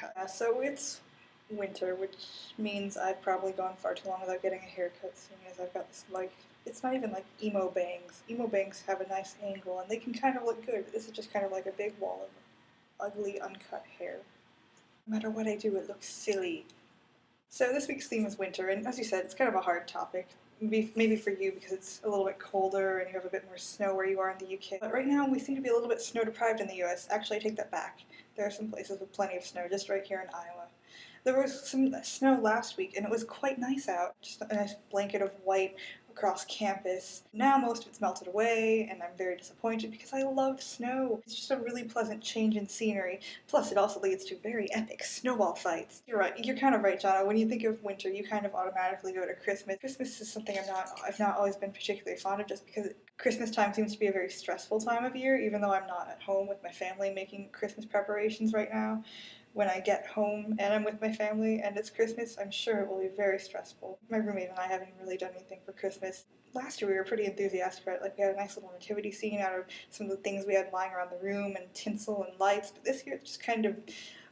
haircut. So it's winter, which means I've probably gone far too long without getting a haircut, seeing as I've got this, like, it's not even like emo bangs. Emo bangs have a nice angle and they can kind of look good, but this is just kind of like a big wall of ugly uncut hair. No matter what I do, it looks silly. So this week's theme is winter, and as you said, it's kind of a hard topic. Maybe for you because it's a little bit colder and you have a bit more snow where you are in the UK. But right now we seem to be a little bit snow deprived in the US. Actually, I take that back. There are some places with plenty of snow, just right here in Iowa. There was some snow last week and it was quite nice out. Just a nice blanket of white across campus. Now most of it's melted away and I'm very disappointed because I love snow. It's just a really pleasant change in scenery. Plus it also leads to very epic snowball fights. You're right, you're kind of right, John. When you think of winter, you kind of automatically go to Christmas. Christmas is something I've not always been particularly fond of just because Christmas time seems to be a very stressful time of year, even though I'm not at home with my family making Christmas preparations right now. When I get home and I'm with my family and it's Christmas, I'm sure it will be very stressful. My roommate and I haven't really done anything for Christmas. Last year we were pretty enthusiastic about it. Like we had a nice little nativity scene out of some of the things we had lying around the room and tinsel and lights, but this year it's just kind of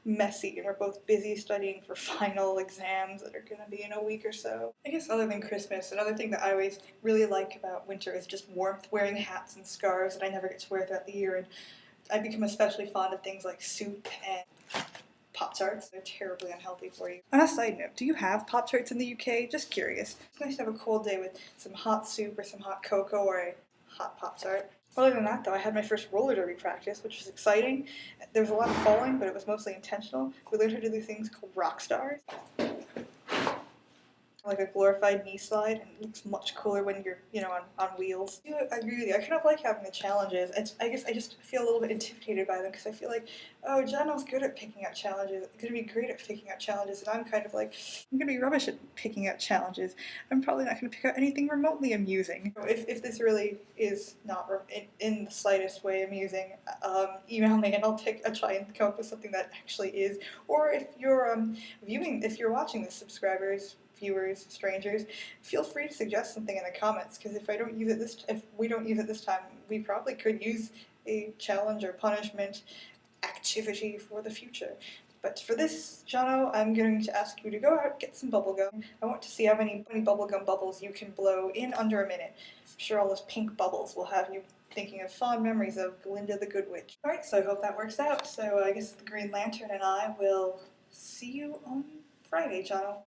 messy and we're both busy studying for final exams that are going to be in a week or so. I guess other than Christmas, another thing that I always really like about winter is just warmth, wearing hats and scarves that I never get to wear throughout the year, and I become especially fond of things like soup and Poptarts. They're terribly unhealthy for you. On a side note, do you have Poptarts in the UK? Just curious. It's nice to have a cold day with some hot soup or some hot cocoa or a hot Pop-Tart. Other than that, though, I had my first roller derby practice, which was exciting. There was a lot of falling, but it was mostly intentional. We learned how to do things called rock stars. Like a glorified knee slide, and it looks much cooler when you're, on wheels. I agree with you. I kind of like having the challenges. I guess I just feel a little bit intimidated by them because I feel like, oh, Jano's good at picking out challenges. I'm going to be great at picking out challenges, and I'm kind of like, I'm going to be rubbish at picking out challenges. I'm probably not going to pick out anything remotely amusing. If this really is not in the slightest way amusing, email me and I'll try and come up with something that actually is. Or if you're if you're watching this, subscribers, viewers, strangers, feel free to suggest something in the comments, because if we don't use it this time, we probably could use a challenge or punishment activity for the future. But for this, Jono, I'm going to ask you to go out, get some bubblegum. I want to see how many bubblegum bubbles you can blow in under a minute. I'm sure all those pink bubbles will have you thinking of fond memories of Glinda the Good Witch. Alright, so I hope that works out. So I guess the Green Lantern and I will see you on Friday, Jono.